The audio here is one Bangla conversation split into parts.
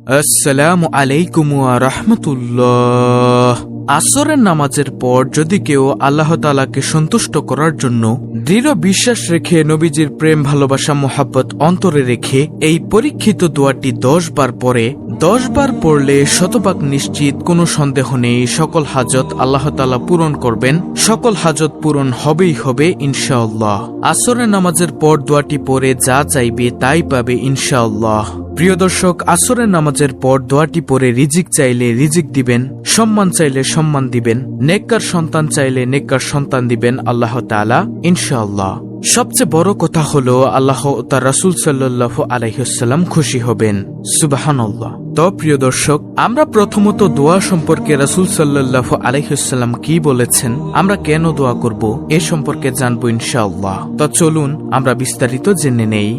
আসসালামু আলাইকুম ওয়া রাহমাতুল্লাহ। আসরের নামাজের পর যদি কেউ আল্লাহ তাআলাকে সন্তুষ্ট করার জন্য দৃঢ় বিশ্বাস রেখে নবীজির প্রেম ভালোবাসা মোহাব্বত অন্তরে রেখে এই পরীক্ষিত দোয়াটি 10 বার পরে 10 বার পড়লে শতভাগ নিশ্চিত কোনো সন্দেহ নেই সকল হাজত আল্লাহ তাআলা পূরণ করবেন, সকল হাজত পূরণ হবেই হবে ইনশাআল্লাহ। আসরের নামাজের পর দোয়াটি পড়ে যা চাইবে তাই পাবে ইনশাআল্লাহ। প্রিয় দর্শক, আসরের নামাজের পর দোয়াটি পড়ে রিজিক চাইলে রিজিক দিবেন, সম্মান চাইলে সম্মান দিবেন, নেককার সন্তান চাইলে নেককার সন্তান দিবেন আল্লাহ তাআলা ইনশাআল্লাহ। সবচেয়ে বড় কথা হলো আল্লাহ ও তার রাসূল সাল্লাল্লাহু আলাইহি ওয়াসাল্লাম খুশি হবেন। সুবহানাল্লাহ। তো প্রিয় দর্শক, আমরা প্রথমত দোয়া সম্পর্কে রাসূল সাল্লাল্লাহু আলাইহি ওয়াসাল্লাম কি বলেছেন, আমরা কেন দোয়া করব এ সম্পর্কে জানবো ইনশাআল্লাহ। তো চলুন আমরা বিস্তারিত জেনে নেই।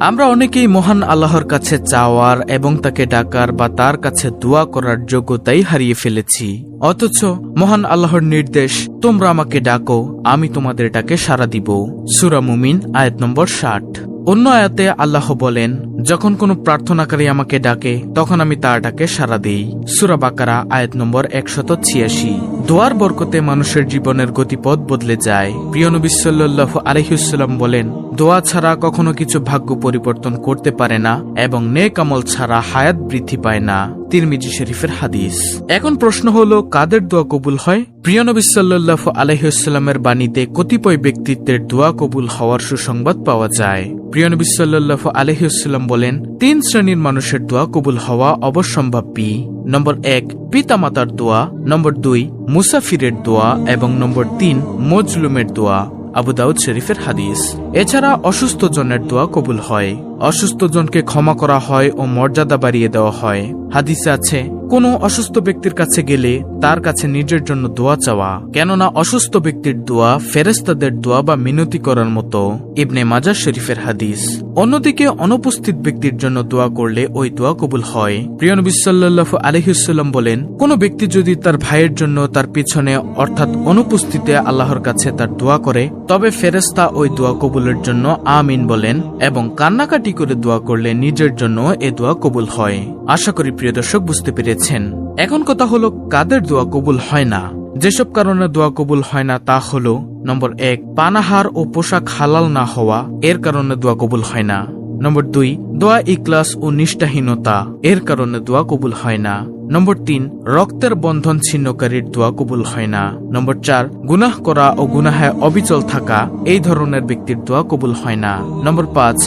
আমরা অনেকেই মহান আল্লাহর কাছে চাওয়ার এবং তাকে ডাকার বা তার কাছে দোয়া করার যোগ্যতাই হারিয়ে ফেলেছি। অথচ মহান আল্লাহর নির্দেশ, তোমরা আমাকে ডাকো, আমি তোমাদের ডাকে সাড়া দিব। সূরা মুমিন আয়াত নম্বর 60। অন্য আয়াতে আল্লাহ বলেন, যখন কোনো প্রার্থনাকারী আমাকে ডাকে তখন আমি তার ডাকে সাড়া দেই। সূরা বাকারা আয়াত নম্বর 186। দোয়ার বরকতে মানুষের জীবনের গতিপথ বদলে যায়। প্রিয় নবী সাল্লাল্লাহু আলাইহি ওয়াসাল্লাম বলেন, দোয়া ছাড়া কখনো কিছু ভাগ্য পরিবর্তন করতে পারে না এবং নেক আমল ছাড়া হায়াত বৃদ্ধি পায় না। তিরমিজি শরীফের হাদিস। এখন প্রশ্ন হলো, কাদের দোয়া কবুল হয়? প্রিয় নবী সাল্লাল্লাহু আলাইহি ওয়াসাল্লামের বাণীতে কতিপয় ব্যক্তিত্বের দোয়া কবুল হওয়ার সুসংবাদ পাওয়া যায়। প্রিয় নবী সাল্লাল্লাহু আলাইহি ওয়াসাল্লাম বলেন, 3 শ্রেণীর মানুষের দোয়া কবুল হওয়া অবশ্যম্ভাবী। নম্বর 1, পিতামাতার দোয়া। নম্বর 2, মুসাফিরের দোয়া এবং নম্বর 3, মজলুমের দোয়া। আবু দাউদ শরীফের হাদিস। এছাড়া অসুস্থ জনের দোয়া কবুল হয়, অসুস্থ জনকে ক্ষমা করা হয় ও মর্যাদা বাড়িয়ে দেওয়া হয়। হাদিসে আছে, কোনো অসুস্থ ব্যক্তির কাছে গেলে তার কাছে নিজের জন্য দোয়া চাওয়া, কেননা অসুস্থ ব্যক্তির দোয়া ফেরেশতাদের দোয়া বা মিনতি করার মতো। ইবনে মাজাহ শরীফের হাদিস। অন্যদিকে অনুপস্থিত ব্যক্তির জন্য দোয়া করলে ওই দোয়া কবুল হয়। প্রিয় নবী সাল্লাল্লাহু আলাইহি ওয়াসাল্লাম বলেন, কোন ব্যক্তি যদি তার ভাইয়ের জন্য তার পিছনে অর্থাৎ অনুপস্থিতিতে আল্লাহর কাছে তার দোয়া করে, তবে ফেরেশতা ওই দোয়া কবুলের জন্য আমিন বলেন এবং কান্নাকাটি করে দোয়া করলে নিজের জন্য এ দোয়া কবুল হয়। আশা করি প্রিয় দর্শক বুঝতে পেরেছেন। এখন কথা হলো, কাদের দোয়া কবুল হয় না? যেসব কারণে দোয়া কবুল হয় না তা হলো, নম্বর 1, পানাহার ও পোশাক হালাল না হওয়া, এর কারণে দোয়া কবুল হয় না। নম্বর 2, দোয়া ইখলাস ও নিষ্ঠাহীনতা, এর কারণে দোয়া কবুল হয় না। নম্বর 3, রক্তের বন্ধন ছিন্নকারীর দোয়া কবুল হয় না। নম্বর 4, গুনাহ করা ও গুনাহে অবিচল থাকা, এই ধরনের ব্যক্তির দোয়া কবুল হয় না। নম্বর 5,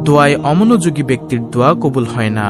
দোয়ায় অমনোযোগী ব্যক্তির দোয়া কবুল হয় না।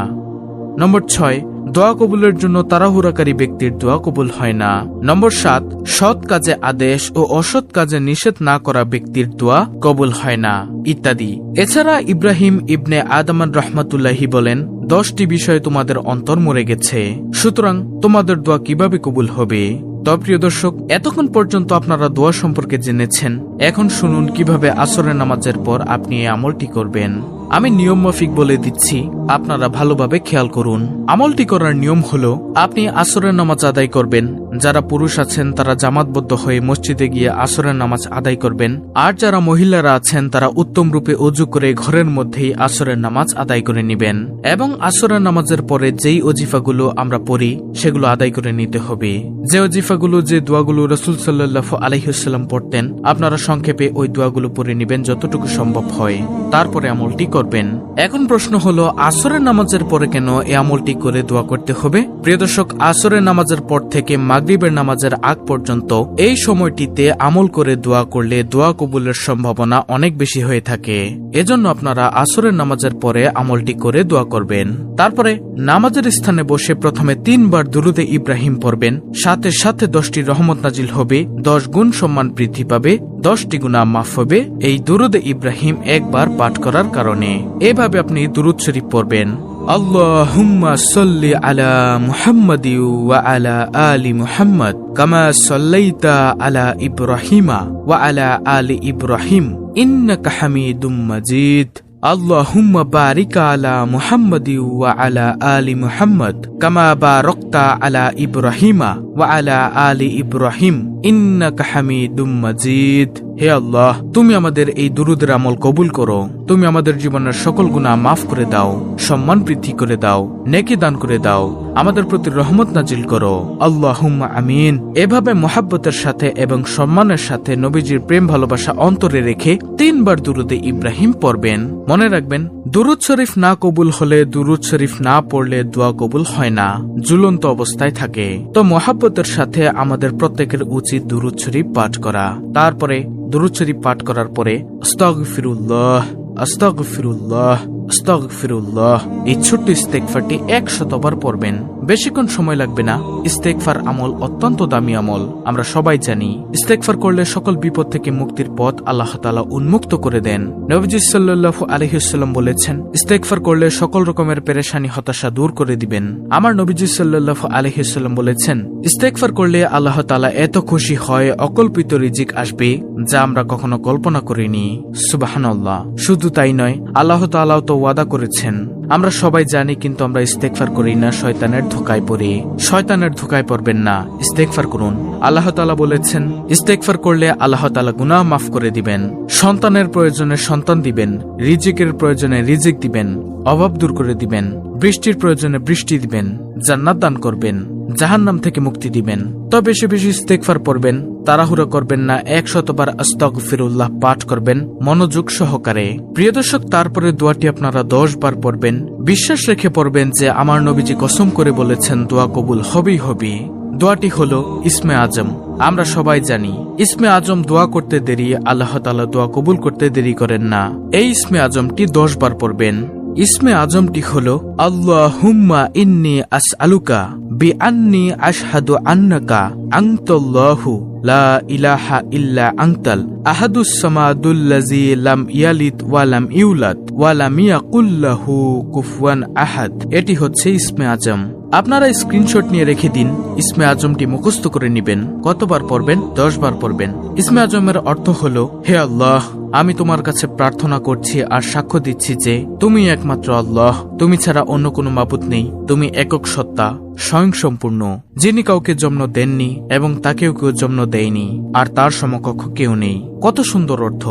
নম্বর 6, দোয়া কবুলের জন্য তাড়াহুড়াকারী ব্যক্তির দোয়া কবুল হয় না। নম্বর 7, সৎ কাজে আদেশ ও অসৎ কাজে নিষেধ না করা ব্যক্তির দোয়া কবুল হয় না, ইত্যাদি। এছাড়া ইব্রাহিম ইবনে আদমান রাহমাতুল্লাহি বলেন, 10টি বিষয়ে তোমাদের অন্তর মরে গেছে, সুতরাং তোমাদের দোয়া কিভাবে কবুল হবে? তো প্রিয় দর্শক, এতক্ষণ পর্যন্ত আপনারা দোয়া সম্পর্কে জেনেছেন। এখন শুনুন কিভাবে আসরের নামাজের পর আপনি এই আমলটি করবেন। আমি নিয়ম মাফিক বলে দিচ্ছি, আপনারা ভালোভাবে খেয়াল করুন। আমলটি করার নিয়ম হলো, আপনি আসরের নামাজ আদায় করবেন। যারা পুরুষ আছেন তারা জামাতবদ্ধ হয়ে মসজিদে গিয়ে আসরের নামাজ আদায় করবেন, আর যারা মহিলারা আছেন তারা উত্তম রূপে ওযু করে ঘরের মধ্যেই আসরের নামাজ আদায় করে নেবেন এবং আসরের নামাজের পরে যেই ওজিফাগুলো আমরা পড়ি সেগুলো আদায় করে নিতে হবে। যে ওজিফাগুলো, যে দোয়াগুলো রাসূল সাল্লাল্লাহু আলাইহি ওয়াসাল্লাম পড়তেন, আপনারা সংক্ষেপে ওই দোয়াগুলো পড়ে নেবেন যতটুকু সম্ভব হয়, তারপরে আমলটি করবেন। এখন প্রশ্ন হলো, আসরের নামাজের পরে কেন এই আমলটি করে দোয়া করতে হবে? প্রিয় দর্শক, আসরের নামাজের পর থেকে মাগরিবের নামাজের আগ পর্যন্ত এই সময়টিতে আমল করে দোয়া করলে দোয়া কবুলের সম্ভাবনা অনেক বেশি হয়ে থাকে। এজন্য আপনারা আসরের নামাজের পরে আমলটি করে দোয়া করবেন। তারপরে নামাজের স্থানে বসে প্রথমে 3 বার দুরুদে ইব্রাহিম পড়বেন, সাথে সাথে 10টি রহমত নাজিল হবে, 10 গুণ সম্মান বৃদ্ধি পাবে, 10টি গুনাহ মাফ হবে এই দুরুদে ইব্রাহিম একবার পাঠ করার কারণে। এভাবে আপনি দুরুদ শরীফ পড়বেন, আল্লাহুম্মা সাল্লি আলা মুহাম্মাদি ওয়া আলা আলি মুহাম্মাদ কামা সাল্লাইতা আলা ইব্রাহিমা ওয়া আলা আলি ইব্রাহিম ইন্নাকা হামিদুম মাজিদ। আল্লাহুম্মা বারিক আলা মুহাম্মাদি ওয়া আলা আলি মুহাম্মাদ কামা বারাকতা আলা ইব্রাহিমা ওয়া আলা আলি ইব্রাহিম ইন্নাকা হামিদুম মাজিদ। হে আল্লাহ, তুমি আমাদের এই দুরুদের আমল কবুল করো। তুমি আমাদের জীবনের সকল গুনাহ মাফ করে দাও, সম্মান বৃদ্ধি করে দাও, নেকি দান করে দাও, আমাদের প্রতি রহমত নাজিল করো। আল্লাহুম্মা আমিন। এভাবে মোহাব্বতের সাথে এবং সম্মানের সাথে নবীজির প্রেম ভালোবাসা অন্তরে রেখে 3 বার দুরুদে ইব্রাহিম পড়বেন। মনে রাখবেন, দুরুদ শরীফ না কবুল হলে, দুরুদ শরীফ না পড়লে দোয়া কবুল হয় না, ঝুলন্ত অবস্থায় থাকে। তো মোহাব্বতের সাথে আমাদের প্রত্যেকের উচিত দুরুদ শরীফ পাঠ করা। তারপরে দুরুদ শরীফ পাঠ করার পরে আস্তাগফিরুল্লাহ, আস্তাগফিরুল্লাহ, আস্তাগফিরুল্লাহ এই ছোট্ট ইস্তেগফারটি 100 বার পড়বেন। বেশিক্ষণ সময় লাগবে না। ইস্তেগফার আমল অত্যন্ত দামি আমল, আমরা সবাই জানি। ইস্তেগফার করলে সকল বিপদ থেকে মুক্তির পথ আল্লাহ তাআলা উন্মুক্ত করে দেন। নবীজি সাল্লাল্লাহু আলাইহি ওয়াসাল্লাম বলেছেন, ইস্তেগফার করলে সকল রকমের পেরেশানি হতাশা দূর করে দিবেন। আমার নবীজি সাল্লাল্লাহু আলাইহি ওয়াসাল্লাম বলেছেন, ইস্তেগফার করলে আল্লাহ তাআলা এত খুশি হয়, অকল্পিত রিজিক আসবে যা আমরা কখনো কল্পনা করিনি। সুবহানাল্লাহ। শুধু তাই নয়, আল্লাহ তাআলাও তো ওয়াদা করেছেন। আমরা সবাই জানি, কিন্তু আমরা ইস্তেগফার করি না, শয়তানের ধোঁকায় পড়ি। শয়তানের ধোঁকায় পড়বেন না, ইস্তেগফার করুন। আল্লাহ তাআলা বলেছেন, ইস্তেগফার করলে আল্লাহ তাআলা গুনাহ মাফ করে দিবেন, সন্তানের প্রয়োজনে সন্তান দিবেন, রিজিকের প্রয়োজনে রিজিক দিবেন, অভাব দূর করে দিবেন, বৃষ্টির প্রয়োজনে বৃষ্টি দিবেন, জান্নাত দান করবেন, জাহান্নাম থেকে মুক্তি দিবেন। তো বেশি বেশি ইস্তেগফার পড়বেন, তাড়াহুড়ো করবেন না, 100 বার আস্তাগফিরুল্লাহ পাঠ করবেন মনোযোগ সহকারে। প্রিয় দর্শক, তারপরে দোয়াটি আপনারা 10 বার পড়বেন। বিশ্বাস রেখে পড়বেন যে আমার নবীজি কসম করে বলেছেন দোয়া কবুল হবেই হবে। দোয়াটি হলো ইসমে আজম। আমরা সবাই জানি, ইসমে আজম দোয়া করতে দেরি, আল্লাহ তাআলা দোয়া কবুল করতে দেরি করেন না। এই ইসমে আজমটি 10 বার পড়বেন। ইসমে আজমটি হলো আল্লাহুম্মা ইন্নী আসআলুকা বিআন্নী আশহাদু আন্নাকা আনতাল্লাহু লা ইলাহা ইল্লা আনতাল আহাদুস সামাদুল্লাযী লাম ইয়ালিদ ওয়া লাম ইউলাদ ওয়া লাম ইয়াকুল লাহু কুফুয়ান আহাদ। এটি হচ্ছে ইসমে আজম। আপনারা স্ক্রিনশট নিয়ে রেখে দিন। ইসমে আজমটি মুখস্থ করে নেবেন। কতবার পড়বেন? 10 বার পড়বেন। ইসমে আজমের অর্থ হলো, হে আল্লাহ, আমি তোমার কাছে প্রার্থনা করছি আর সাক্ষ্য দিচ্ছি যে তুমি একমাত্র আল্লাহ, তুমি ছাড়া অন্য কোনো মাবুদ নেই। তুমি একক সত্তা, স্বয়ংসম্পূর্ণ, যিনি কাউকে জন্ম দেননি এবং তাকেও কেউ জন্ম দেয়নি, আর তার সমকক্ষ কেউ নেই। কত সুন্দর অর্থ,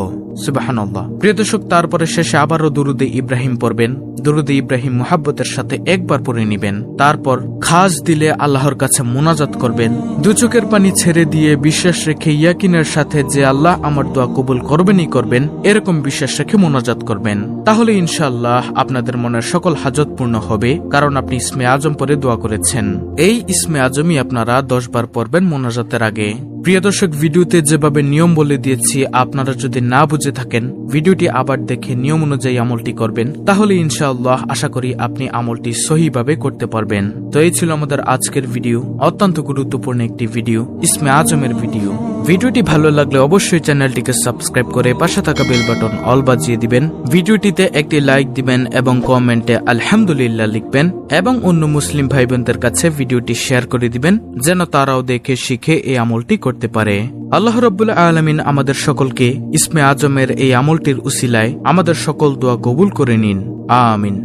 সুবহানাল্লাহ। প্রিয় দর্শক, তারপরে শেষে আবারও দুরুদে ইব্রাহিম পড়বেন। দুরুদে ইব্রাহিম মুহাব্বতের সাথে 1 বার পড়ে নেবেন। তারপর খাস দিলে আল্লাহর কাছে মুনাজাত করবেন। 2 চোখের পানি ছেড়ে দিয়ে বিশ্বাস রেখে ইয়াকিনের সাথে যে আল্লাহ আমার দোয়া কবুল করবেনই করবেন, এরকম বিশ্বাস রেখে মুনাজাত করবেন। তাহলে ইনশাআল্লাহ আপনাদের মনের সকল হাজত পূর্ণ হবে, কারণ আপনি ইসমে আজম পড়ে দোয়া করেছেন। এই ইসমে আজমই আপনারা 10 বার পড়বেন মুনাজাতের আগে। প্রিয় দর্শক, ভিডিওতে যেভাবে নিয়ম বলে দিয়েছি, আপনারা যদি না বুঝে থাকেন, ভিডিওটি আবার দেখে নিয়ম অনুযায়ী আমলটি করবেন। তাহলে ইনশাআল্লাহ আশা করি আপনি আমলটি সহিভাবে করতে পারবেন। তো এই ছিল আমাদের আজকের ভিডিও, অত্যন্ত গুরুত্বপূর্ণ একটি ভিডিও, ইসমে আজমের ভিডিও। ভিডিওটি ভালো লাগলে অবশ্যই চ্যানেলটিকে সাবস্ক্রাইব করে পাশে থাকা বেল বাটন অল বাজিয়ে দিবেন। ভিডিওটিতে একটি লাইক দিবেন এবং কমেন্টে আলহামদুলিল্লাহ লিখবেন, এবং অন্য মুসলিম ভাই বোনদের কাছে ভিডিওটি শেয়ার করে দিবেন, যেন তারাও দেখে শিখে এই আমলটি করতে পারে। আল্লাহ রাব্বুল আলামিন আমাদের সকলকে ইসমে আজমের এই আমলটির উসিলায় আমাদের সকল দোয়া কবুল করে নিন। আমিন।